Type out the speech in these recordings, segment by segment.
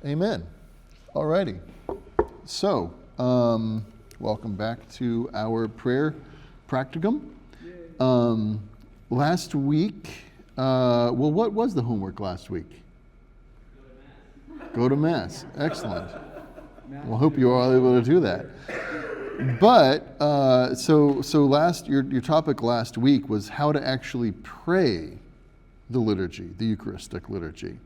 Amen. Alrighty. So, welcome back to our prayer practicum. Last week, what was the homework last week? Go to Mass. Excellent. Well, I hope you are all able to do that. But, so your topic last week was how to actually pray the liturgy, the Eucharistic liturgy,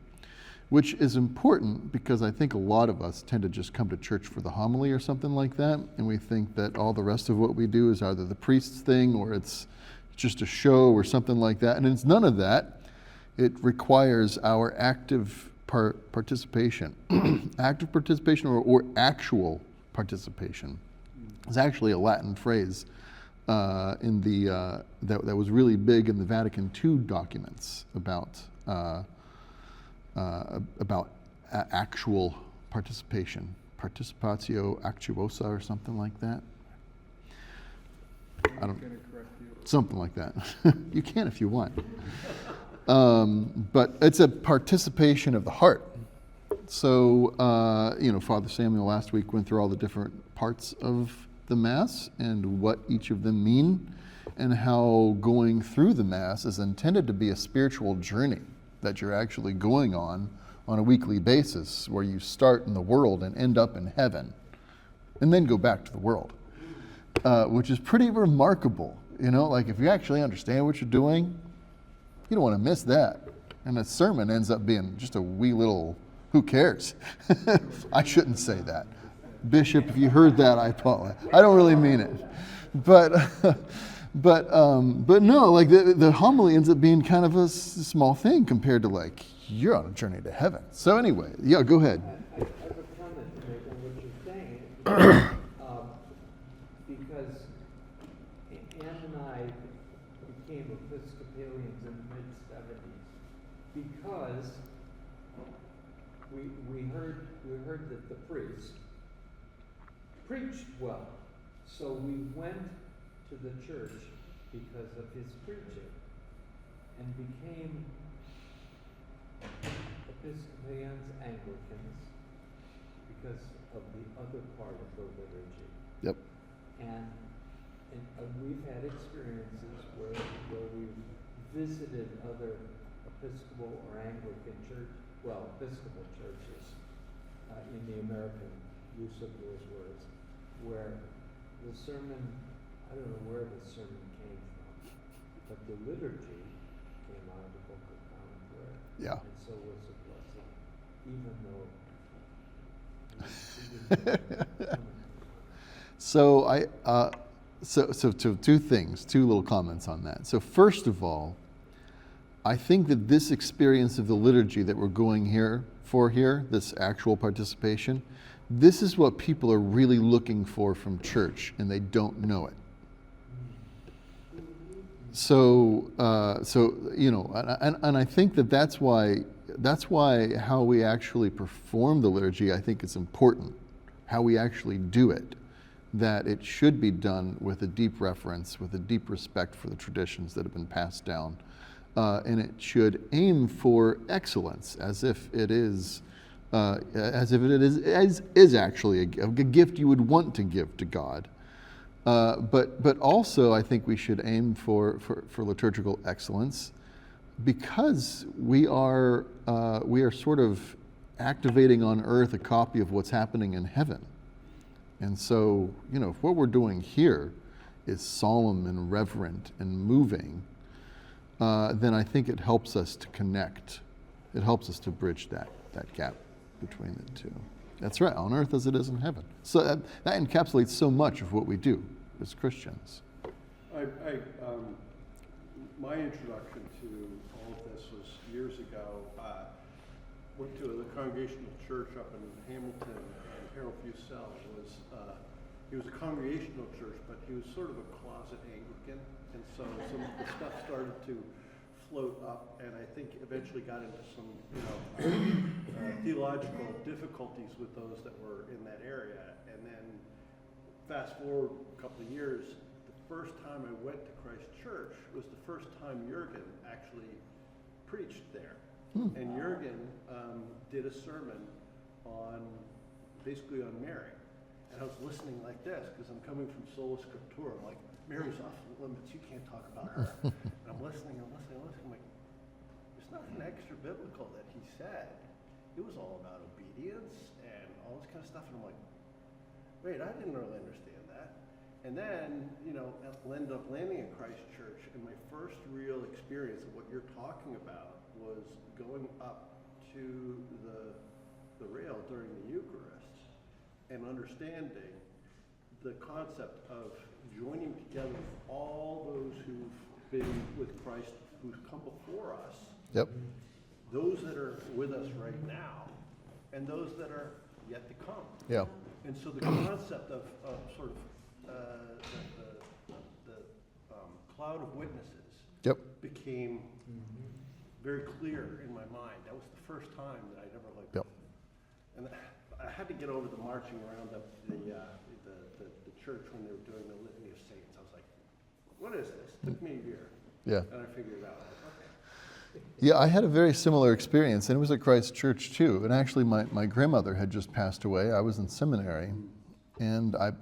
which is important because I think a lot of us tend to just come to church for the homily or something like that, and we think that all the rest of what we do is either the priest's thing or it's just a show or something like that, and it's none of that. It requires our active participation, active participation or actual participation. It's actually a Latin phrase that was really big in the Vatican II documents about actual participation, participatio actuosa or something like that. I don't. Something like that. You can if you want. But it's a participation of the heart. So, Father Samuel last week went through all the different parts of the Mass and what each of them mean, and how going through the Mass is intended to be a spiritual journey that you're actually going on a weekly basis, where you start in the world and end up in heaven, and then go back to the world, which is pretty remarkable. Like if you actually understand what you're doing, you don't want to miss that. And the sermon ends up being just a wee little, who cares? I shouldn't say that. Bishop, if you heard that, I apologize. I don't really mean it. But no, like the homily ends up being kind of a small thing compared to like, you're on a journey to heaven. So anyway, yeah, go ahead. I have a comment to make on what you're saying. Because Ann and I became Episcopalians in the mid-70s because we heard that the priest preached well. So we went to the church because of his preaching and became Episcopalians, Anglicans, because of the other part of the liturgy. Yep. And we've had experiences where we've visited other Episcopal or Anglican Episcopal churches in the American use of those words, where the sermon, I don't know where the sermon came from, but the liturgy came out of the Book of Common Prayer. Yeah. And so was a blessing, even though So two things, two little comments on that. So first of all, I think that this experience of the liturgy that we're going for here, this actual participation, this is what people are really looking for from church, and they don't know it. So and I think that's why how we actually perform the liturgy, I think it's important, how we actually do it, that it should be done with a deep reverence, with a deep respect for the traditions that have been passed down, and it should aim for excellence, as if it is actually a gift you would want to give to God. But also, I think we should aim for liturgical excellence, because we are sort of activating on earth a copy of what's happening in heaven. And so, if what we're doing here is solemn and reverent and moving, then I think it helps us to connect. It helps us to bridge that gap between the two. That's right, on earth as it is in heaven. So that encapsulates so much of what we do as Christians. My introduction to all of this was years ago. Went to the Congregational Church up in Hamilton, and Harold Fusell he was a Congregational church, but he was sort of a closet Anglican, and so some of the stuff started to float up, and I think eventually got into some theological difficulties with those that were in that area. And then fast forward a couple of years, the first time I went to Christ Church was the first time Jürgen actually preached there. And Jürgen did a sermon basically on Mary. And I was listening like this, because I'm coming from Sola Scriptura. I'm like, Mary's off limits, you can't talk about her. And I'm listening, I'm like, there's nothing extra biblical that he said. It was all about obedience and all this kind of stuff. And I'm like, wait, I didn't really understand that. And then, I ended up landing in Christ Church, and my first real experience of what you're talking about was going up to the rail during the Eucharist and understanding the concept of joining together with all those who've been with Christ, who've come before us. Yep. Those that are with us right now, and those that are yet to come. Yeah. And so the concept of sort of the cloud of witnesses Yep. became very clear in my mind. That was the first time that I'd ever Yep. and I had to get over the marching around the church when they were doing the Litany of Saints. I was like, what is this? It took me a year. Yeah. And I figured it out. I was like, okay. Yeah, I had a very similar experience, and it was at Christ Church too. And actually, my grandmother had just passed away. I was in seminary, and I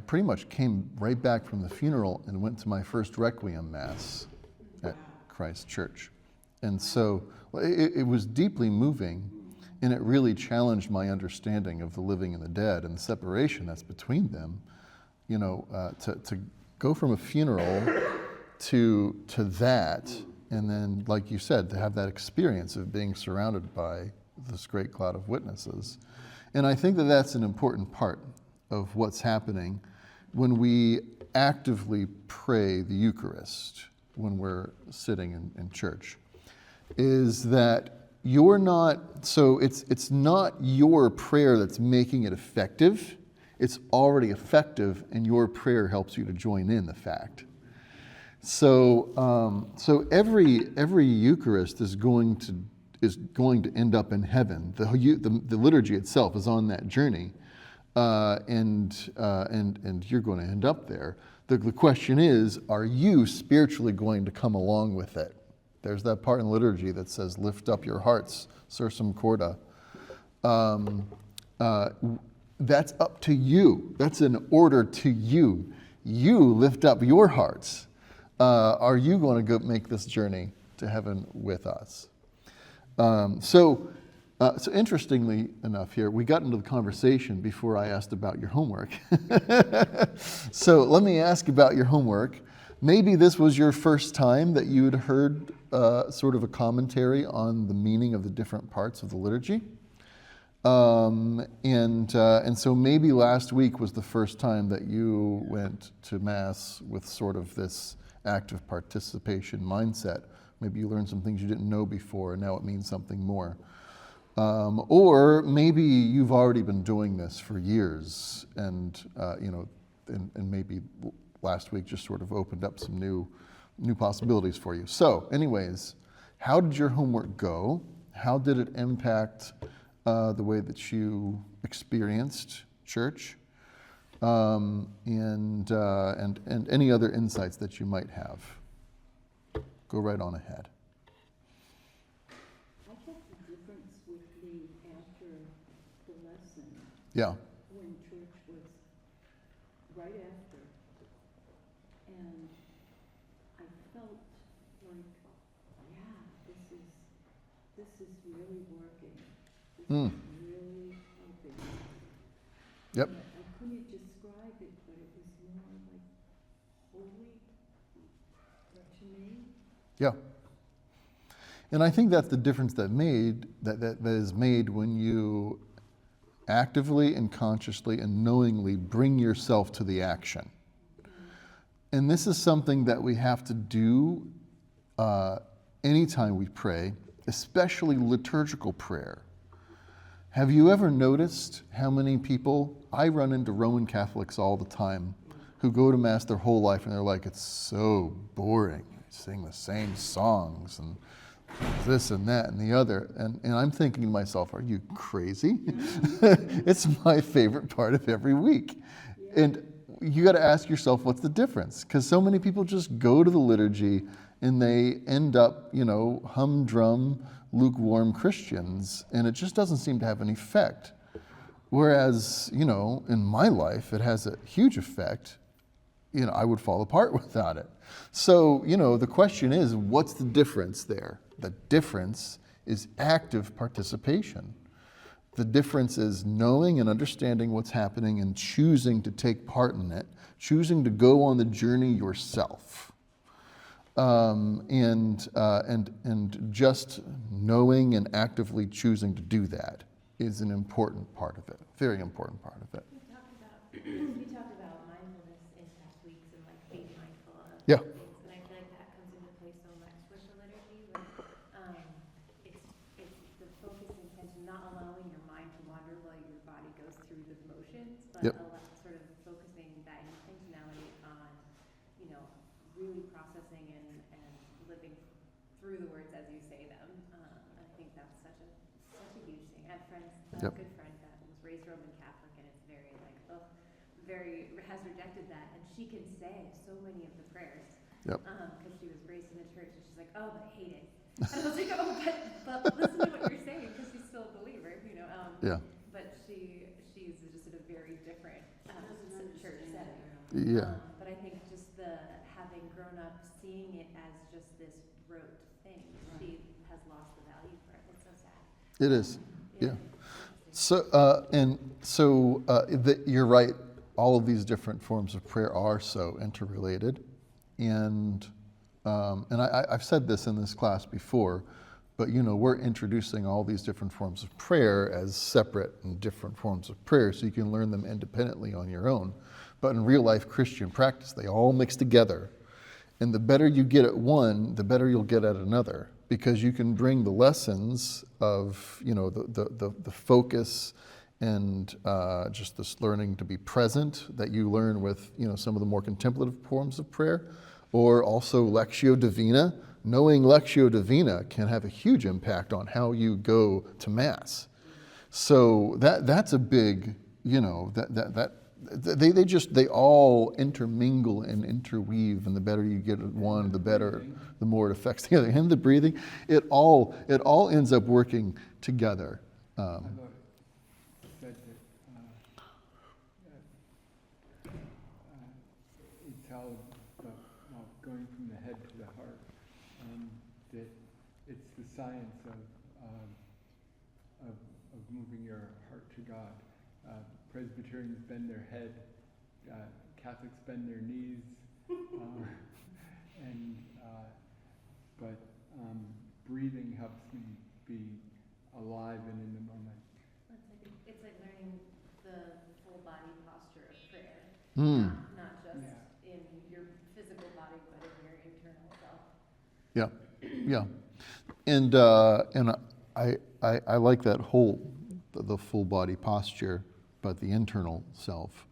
pretty much came right back from the funeral and went to my first Requiem Mass at Christ Church. And so it was deeply moving, and it really challenged my understanding of the living and the dead and the separation that's between them. To go from a funeral to that, and then, like you said, to have that experience of being surrounded by this great cloud of witnesses. And I think that that's an important part of what's happening when we actively pray the Eucharist when we're sitting in church, is that you're not, so it's not your prayer that's making it effective. It's already effective, and your prayer helps you to join in the fact. So every Eucharist is going to end up in heaven. The liturgy itself is on that journey, and you're going to end up there. The question is, are you spiritually going to come along with it? There's that part in the liturgy that says, "Lift up your hearts, sursum corda." That's up to you. That's an order to you. You lift up your hearts. Are you going to go make this journey to heaven with us? So interestingly enough here, we got into the conversation before I asked about your homework. So let me ask about your homework. Maybe this was your first time that you'd heard sort of a commentary on the meaning of the different parts of the liturgy. And so maybe last week was the first time that you went to Mass with sort of this active participation mindset. Maybe you learned some things you didn't know before, and now it means something more. Or maybe you've already been doing this for years, and maybe last week just sort of opened up some new possibilities for you. So, anyways, how did your homework go? How did it impact the way that you experienced church? And any other insights that you might have. Go right on ahead. I thought the difference would be after the lesson. Yeah. When church was right after. And I felt like, yeah, this is really working. This is really helping. Yep. I couldn't describe it, but it was more like holy to me. Yeah. And I think that's the difference that is made when you actively and consciously and knowingly bring yourself to the action. And this is something that we have to do anytime we pray, especially liturgical prayer. Have you ever noticed how many people, I run into Roman Catholics all the time, who go to Mass their whole life and they're like, it's so boring. They sing the same songs and this and that and the other. And I'm thinking to myself, are you crazy? It's my favorite part of every week. Yeah. And you got to ask yourself, what's the difference? Because so many people just go to the liturgy and they end up, humdrum, lukewarm Christians, and it just doesn't seem to have an effect. Whereas, in my life, it has a huge effect. I would fall apart without it. So, the question is, what's the difference there? The difference is active participation. The difference is knowing and understanding what's happening and choosing to take part in it, choosing to go on the journey yourself. And just knowing and actively choosing to do that is an important part of it, very important part of it. We talked about mindfulness in past weeks and like being mindful of Yeah. things, and I feel like that comes into play so much with the liturgy. It's the focus and intention, not allowing your mind to wander while your body goes through the motions, but Yep. sort of focusing that intentionality on, really processing and living through the words as you say them. I think that's such a huge thing. I have friends, a Yep. good friend that was raised Roman Catholic, and it's very like, has rejected that, and she can say so many of the prayers. Yep. Because she was raised in the church, and she's like, oh, but I hate it. And I was like, oh, but listen to what you're saying, because she's still a believer, Yeah. But she's just in a very different church setting. Yeah. But I think just having grown up seeing it as just this rote thing, she has lost the value for it. It's so sad. It is. Yeah. You're right. All of these different forms of prayer are so interrelated, and I've said this in this class before, but we're introducing all these different forms of prayer as separate and different forms of prayer, so you can learn them independently on your own. But in real life Christian practice, they all mix together, and the better you get at one, the better you'll get at another, because you can bring the lessons of the focus and just this learning to be present that you learn with some of the more contemplative forms of prayer, or also Lectio Divina. Knowing Lectio Divina can have a huge impact on how you go to Mass. So that's a big, they all intermingle and interweave, and the better you get at one, the more it affects the other. And the breathing, it all ends up working together. Said that it's how going from the head to the heart, that it's the science of moving your heart to God. Presbyterians bend their head, Catholics bend their knees, but breathing helps me be alive and in the moment. It's like learning the full body posture of prayer, Mm. not just Yeah. in your physical body, but in your internal self. Yeah, yeah, and I like that the full body posture, but the internal self,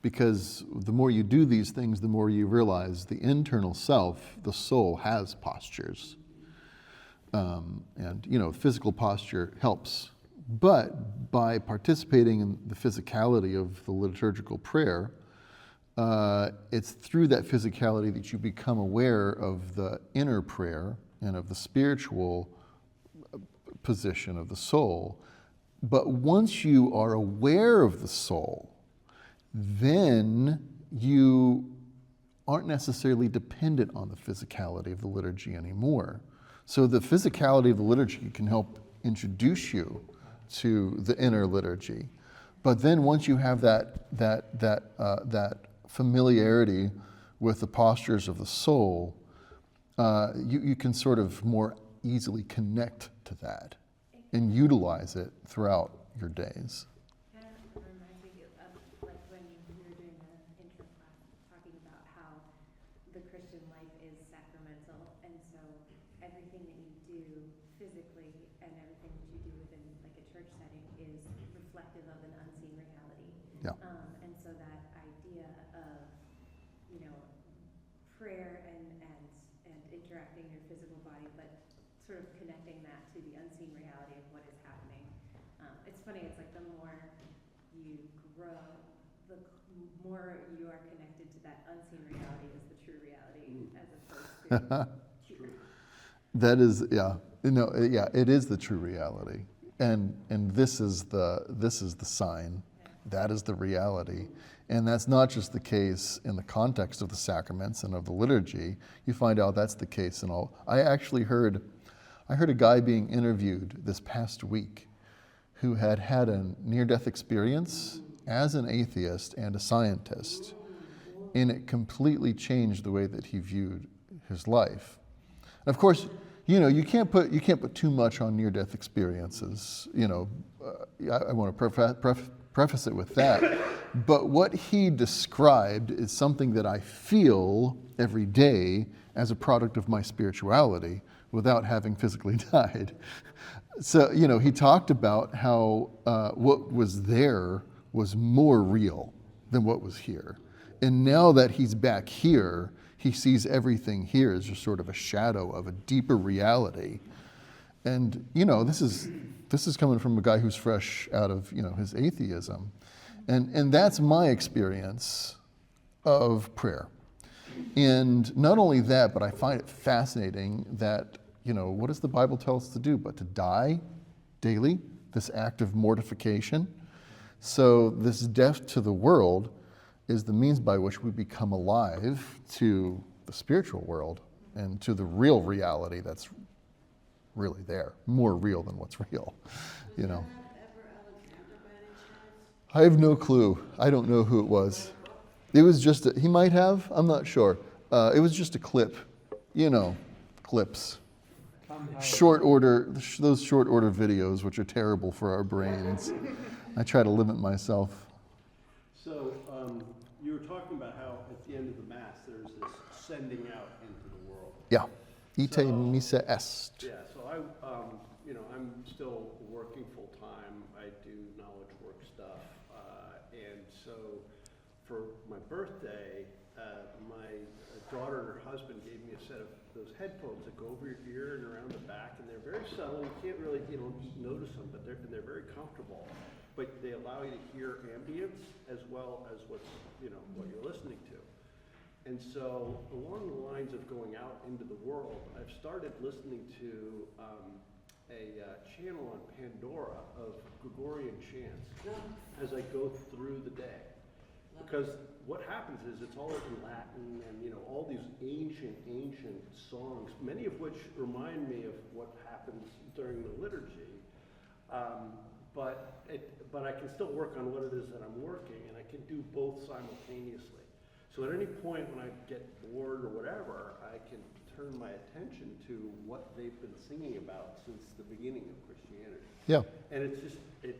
because the more you do these things, the more you realize the internal self, the soul, has postures, and physical posture helps, but by participating in the physicality of the liturgical prayer, it's through that physicality that you become aware of the inner prayer and of the spiritual position of the soul. But once you are aware of the soul, then you aren't necessarily dependent on the physicality of the liturgy anymore. So the physicality of the liturgy can help introduce you to the inner liturgy. But then once you have that familiarity with the postures of the soul, you can sort of more easily connect to that and utilize it throughout your days. Kind of reminds me of like when we were doing the intro class, talking about how the Christian life is sacramental, and so everything that you do physically and everything that you do within like a church setting is reflective of an unseen reality. Yeah. And so that idea of prayer and interacting in your physical body, but sort of connecting that to the unseen reality of what is happening. It's funny, it's like the more you grow, the more you are connected to that unseen reality as the true reality, as opposed to That is, yeah, No, yeah, it is the true reality, and this is the sign. That is the reality, and that's not just the case in the context of the sacraments and of the liturgy. You find out that's the case in all. I heard a guy being interviewed this past week who had had a near-death experience as an atheist and a scientist, and it completely changed the way that he viewed his life. And of course, you can't put too much on near-death experiences. I want to preface it with that. But what he described is something that I feel every day as a product of my spirituality without having physically died. So, he talked about how what was there was more real than what was here. And now that he's back here, he sees everything here as just sort of a shadow of a deeper reality. And, this is coming from a guy who's fresh out of, his atheism. And that's my experience of prayer. And not only that, but I find it fascinating that, what does the Bible tell us to do but to die daily, this act of mortification? So this death to the world is the means by which we become alive to the spiritual world and to the real reality that's really there, more real than what's real, I have no clue. I don't know who it was. It was just, he might have, I'm not sure. It was just a clip, clips. Short order, those short order videos, which are terrible for our brains. I try to limit myself. So you were talking about how at the end of the Mass there's this sending out into the world. Yeah. Ite So- missa est. Yeah, so I'm still working full time. I do knowledge work stuff, and so for my birthday, my daughter and her husband gave me a set of those headphones that go over your ear and around the back, and they're very subtle. You can't really notice them, but they're very comfortable. But they allow you to hear ambience as well as what you're listening to. And so along the lines of going out into the world, I've started listening to a channel on Pandora of Gregorian chants as I go through the day. Because what happens is it's all in Latin and all these ancient songs, many of which remind me of what happens during the liturgy. But I can still work on what it is that I'm working, and I can do both simultaneously. So at any point when I get bored or whatever, I can turn my attention to what they've been singing about since the beginning of Christianity. Yeah. And it's just, it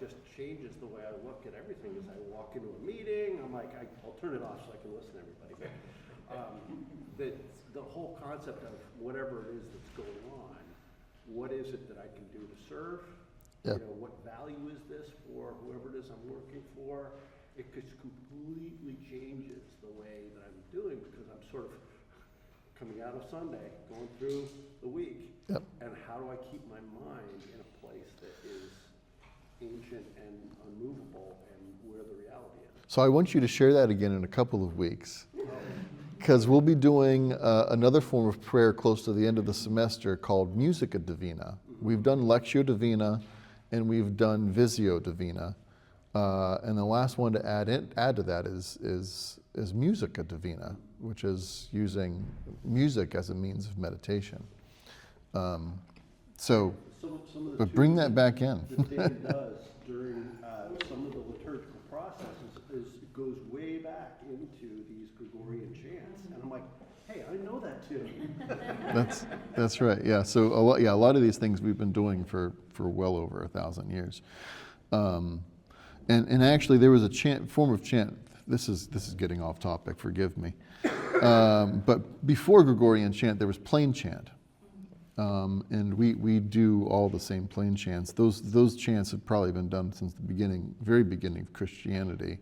just changes the way I look at everything. As I walk into a meeting, I'm like, I'll turn it off so I can listen to everybody. But the whole concept of whatever it is that's going on, what is it that I can do to serve? Yeah. What value is this for whoever it is I'm working for? It just completely changes the way that I'm doing, because I'm sort of coming out of Sunday, going through the week, Yep. and how do I keep my mind in a place that is ancient and unmovable and where the reality is? So I want you to share that again in a couple of weeks, because we'll be doing another form of prayer close to the end of the semester called Musica Divina. We've done Lectio Divina, and we've done Visio Divina. And the last one to add to that is Musica Divina, which is using music as a means of meditation. Some of the But bring that back in. that David does during some of the liturgical processes is it goes way back into these Gregorian chants, and I'm like, hey, I know that too. That's right. Yeah. So a lot of these things we've been doing for well over 1,000 years. And actually there was a form of chant. This is getting off topic. Forgive me. But before Gregorian chant, there was plain chant. And we do all the same plain chants. Those chants have probably been done since the very beginning of Christianity.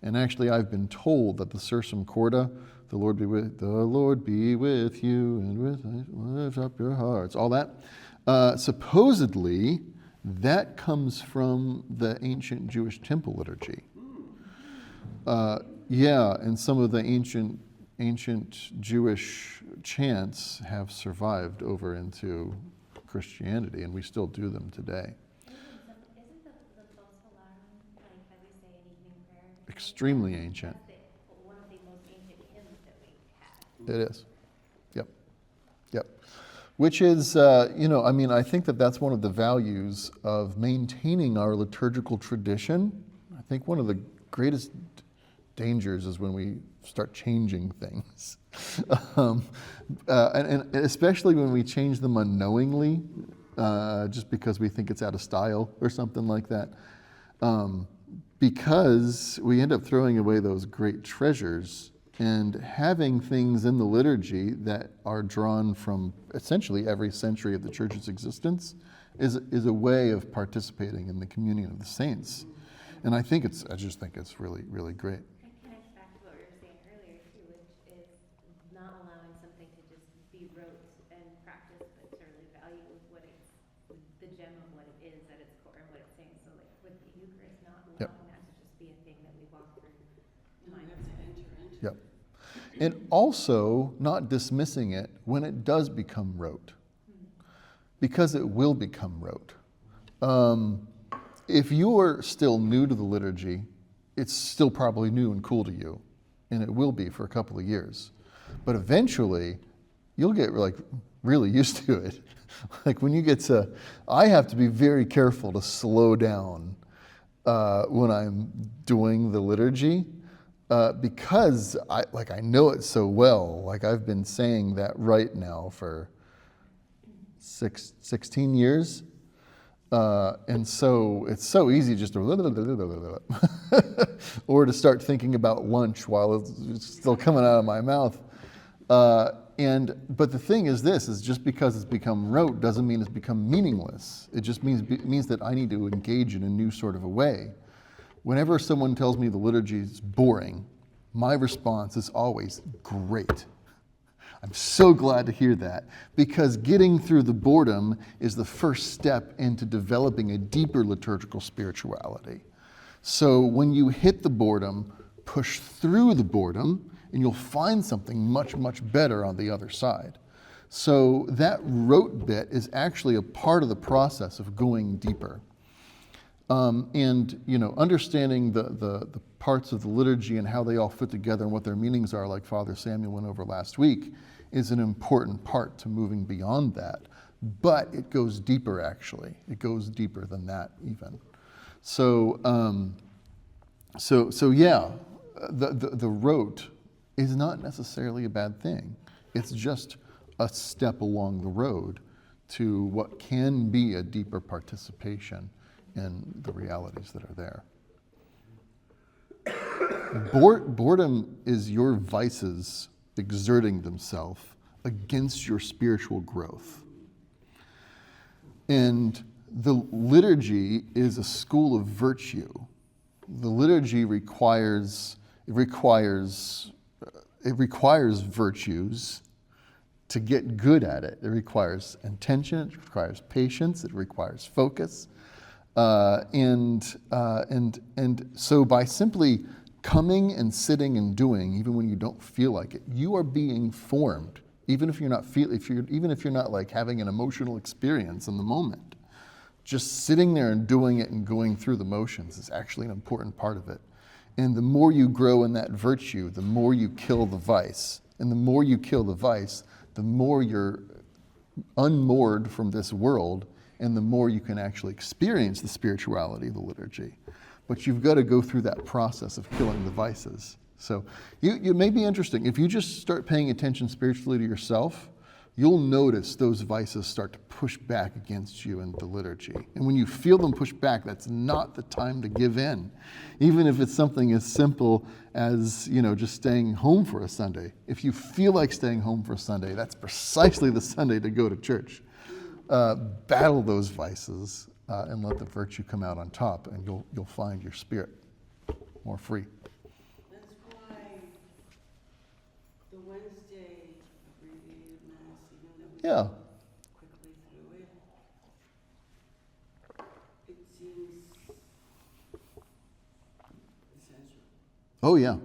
And actually, I've been told that the Sursum Corda, the Lord be with you, and lift up your hearts, all that. Supposedly, that comes from the ancient Jewish temple liturgy. And some of the ancient Jewish chants have survived over into Christianity, and we still do them today. Isn't the Bosalarum, like that we say in evening prayer? Extremely ancient. That's one of the most ancient hymns that we have. It is. Yep. Yep. Which is, I think that's one of the values of maintaining our liturgical tradition. I think one of the greatest dangers is when we start changing things. And especially when we change them unknowingly, just because we think it's out of style or something like that. Because we end up throwing away those great treasures, and having things in the liturgy that are drawn from essentially every century of the church's existence is a way of participating in the communion of the saints. And I just think it's really, really great. It connects back to what we were saying earlier too, which is not allowing something to just be rote and practice, but to really value what it's, the gem of what it is at its core and what it's saying. So like with the Eucharist, not allowing Yep. that to just be a thing that we walk through. Yep. And also not dismissing it when it does become rote, because it will become rote. If you're still new to the liturgy, it's still probably new and cool to you, and it will be for a couple of years. But eventually, you'll get like really used to it. Like when you get to, I have to be very careful to slow down when I'm doing the liturgy, because I know it so well. Like I've been saying that right now for 16 years. And so it's so easy just to or to start thinking about lunch while it's still coming out of my mouth. But the thing is just because it's become rote doesn't mean it's become meaningless. It just means that I need to engage in a new sort of a way. Whenever someone tells me the liturgy is boring, my response is always, great. I'm so glad to hear that, because getting through the boredom is the first step into developing a deeper liturgical spirituality. So when you hit the boredom, push through the boredom, and you'll find something much, much better on the other side. So that rote bit is actually a part of the process of going deeper. Understanding the parts of the liturgy and how they all fit together and what their meanings are, like Father Samuel went over last week, is an important part to moving beyond that. But it goes deeper, actually. It goes deeper than that, even. So the rote is not necessarily a bad thing. It's just a step along the road to what can be a deeper participation in the realities that are there. Boredom is your vices exerting themselves against your spiritual growth. And the liturgy is a school of virtue. The liturgy requires virtues to get good at it. It requires intention, it requires patience, it requires focus. And so by simply coming and sitting and doing, even when you don't feel like it, you are being formed. Even if you're not like having an emotional experience in the moment, just sitting there and doing it and going through the motions is actually an important part of it. And the more you grow in that virtue, the more you kill the vice. And the more you kill the vice, the more you're unmoored from this world, and the more you can actually experience the spirituality of the liturgy. But you've got to go through that process of killing the vices. So it may be interesting. If you just start paying attention spiritually to yourself, you'll notice those vices start to push back against you in the liturgy. And when you feel them push back, that's not the time to give in. Even if it's something as simple as, just staying home for a Sunday. If you feel like staying home for a Sunday, that's precisely the Sunday to go to church. Battle those vices and let the virtue come out on top, and you'll find your spirit more free. That's why the Wednesday abbreviated Mass, even though we Yeah. quickly through it seems essential. Oh, yeah.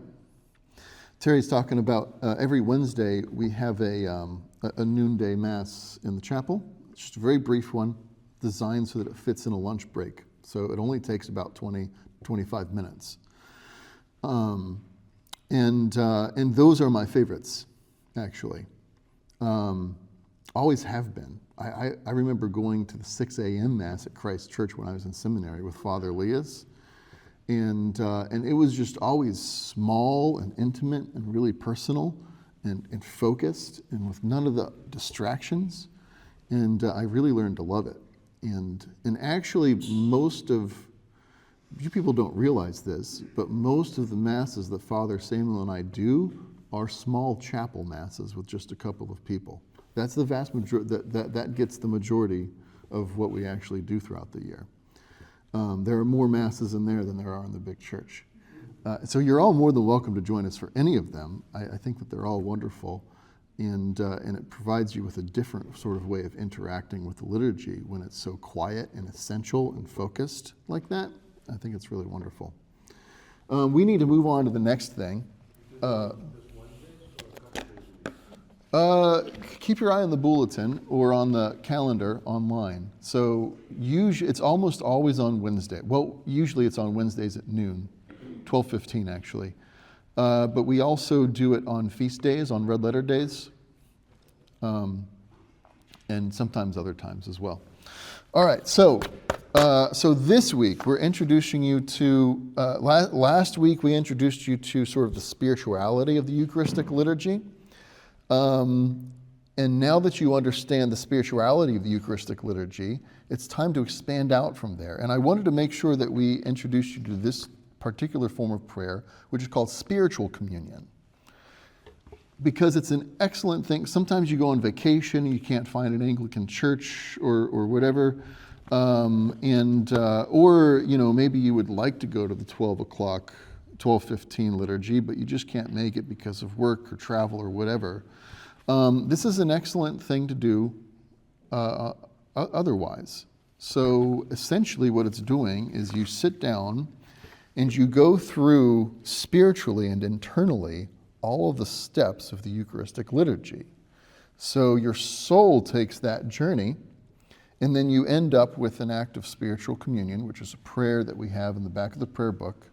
Terry's talking about every Wednesday we have a noonday Mass in the chapel. It's just a very brief one, designed so that it fits in a lunch break. So it only takes about 20, 25 minutes. And those are my favorites, actually. Always have been. I remember going to the 6 a.m. Mass at Christ Church when I was in seminary with Father Elias. And it was just always small and intimate and really personal and focused and with none of the distractions. And I really learned to love it. And actually most of, you people don't realize this, but most of the masses that Father Samuel and I do are small chapel masses with just a couple of people. That's the vast majority, that gets the majority of what we actually do throughout the year. There are more masses in there than there are in the big church. So you're all more than welcome to join us for any of them. I think that they're all wonderful, and it provides you with a different sort of way of interacting with the liturgy when it's so quiet and essential and focused like that. I think it's really wonderful. We need to move on to the next thing. Keep your eye on the bulletin or on the calendar online. So usually it's almost always on Wednesday. Well, usually it's on Wednesdays at noon, 12:15 actually. But we also do it on feast days, on red letter days, and sometimes other times as well. All right, so this week we're introducing you to, last week we introduced you to sort of the spirituality of the Eucharistic liturgy. And now that you understand the spirituality of the Eucharistic liturgy, it's time to expand out from there. And I wanted to make sure that we introduce you to this particular form of prayer, which is called spiritual communion. Because it's an excellent thing. Sometimes you go on vacation, you can't find an Anglican church or whatever, or maybe you would like to go to the 12:15 liturgy, but you just can't make it because of work or travel or whatever. This is an excellent thing to do otherwise. So essentially what it's doing is you sit down and you go through spiritually and internally all of the steps of the Eucharistic liturgy. So your soul takes that journey, and then you end up with an act of spiritual communion, which is a prayer that we have in the back of the prayer book.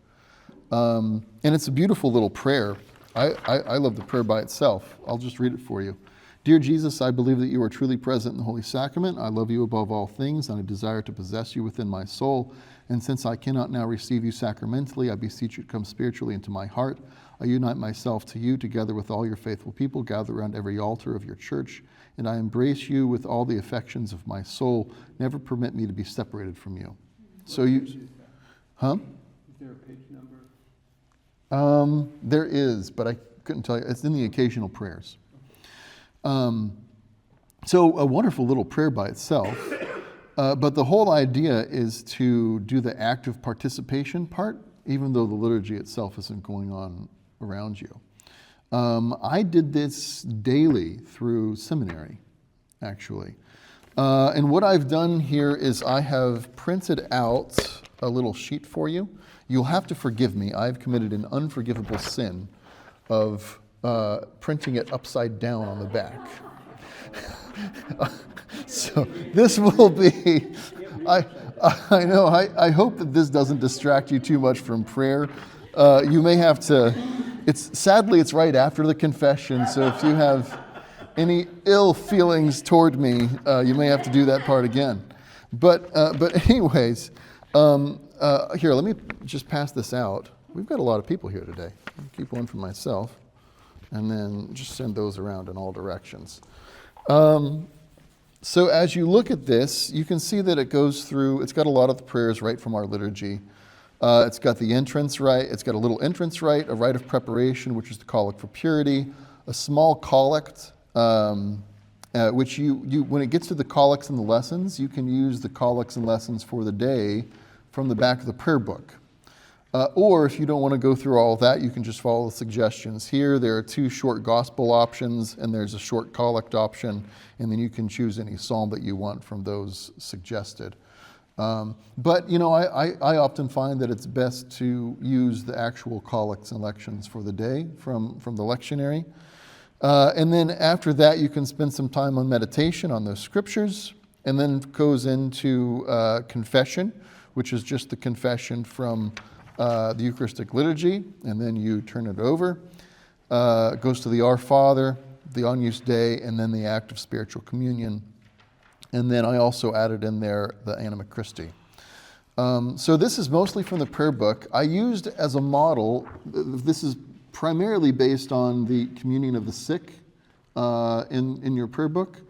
And it's a beautiful little prayer. I love the prayer by itself. I'll just read it for you. Dear Jesus, I believe that you are truly present in the Holy Sacrament. I love you above all things, and I desire to possess you within my soul. And since I cannot now receive you sacramentally, I beseech you to come spiritually into my heart. I unite myself to you together with all your faithful people gathered around every altar of your church, and I embrace you with all the affections of my soul. Never permit me to be separated from you. So you, huh? Is there a page number? There is, but I couldn't tell you. It's in the occasional prayers. So a wonderful little prayer by itself, but the whole idea is to do the active participation part, even though the liturgy itself isn't going on around you. I did this daily through seminary, actually. And what I've done here is I have printed out a little sheet for you. You'll have to forgive me. I've committed an unforgivable sin of printing it upside down on the back. So this will be, I know, I hope that this doesn't distract you too much from prayer. You may have to, sadly it's right after the confession, so if you have any ill feelings toward me, you may have to do that part again. But anyways, here, let me just pass this out. We've got a lot of people here today. I'll keep one for myself, and then just send those around in all directions. So as you look at this, you can see that it goes through, it's got a lot of the prayers right from our liturgy. It's got the entrance rite, it's got a little entrance rite, a rite of preparation, which is the collect for purity, a small collect, which you when it gets to the collects and the lessons, you can use the collects and lessons for the day from the back of the prayer book. Or if you don't want to go through all of that, you can just follow the suggestions. Here, there are 2 short gospel options, and there's a short collect option, and then you can choose any psalm that you want from those suggested. But, I often find that it's best to use the actual collects and lections for the day from the lectionary. And then after that, you can spend some time on meditation on those scriptures. and then goes into confession, which is just the confession from the Eucharistic liturgy, and then you turn it over. It goes to the Our Father, the Agnus Dei, and then the act of spiritual communion. And then I also added in there the Anima Christi. So this is mostly from the prayer book. I used as a model, this is primarily based on the communion of the sick in your prayer book.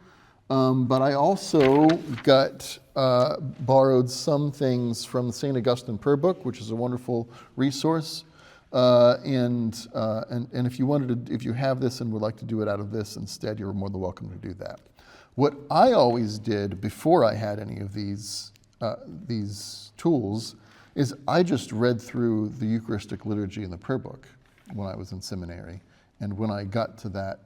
But I also borrowed some things from the St. Augustine prayer book, which is a wonderful resource. And if you have this and would like to do it out of this instead, you're more than welcome to do that. What I always did before I had any of these tools is I just read through the Eucharistic liturgy in the prayer book when I was in seminary. And when I got to that,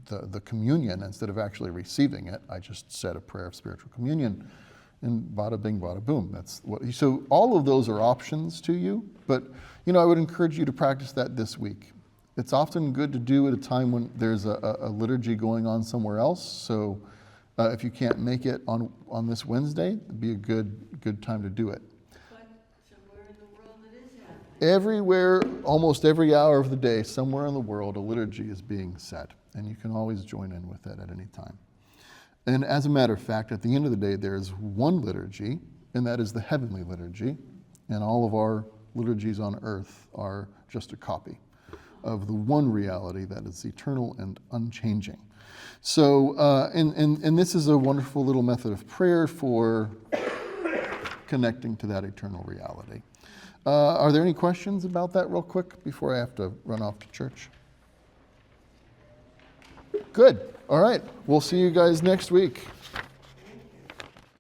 the communion, instead of actually receiving it, I just said a prayer of spiritual communion, and bada bing, bada boom. So all of those are options to you, but I would encourage you to practice that this week. It's often good to do at a time when there's a liturgy going on somewhere else. So if you can't make it on this Wednesday, it'd be a good time to do it. But somewhere in the world it is happening. Everywhere, almost every hour of the day, somewhere in the world, a liturgy is being said, and you can always join in with it at any time. And as a matter of fact, at the end of the day, there's one liturgy, and that is the heavenly liturgy, and all of our liturgies on earth are just a copy of the one reality that is eternal and unchanging. So, and this is a wonderful little method of prayer for connecting to that eternal reality. Are there any questions about that real quick before I have to run off to church? Good. All right. We'll see you guys next week.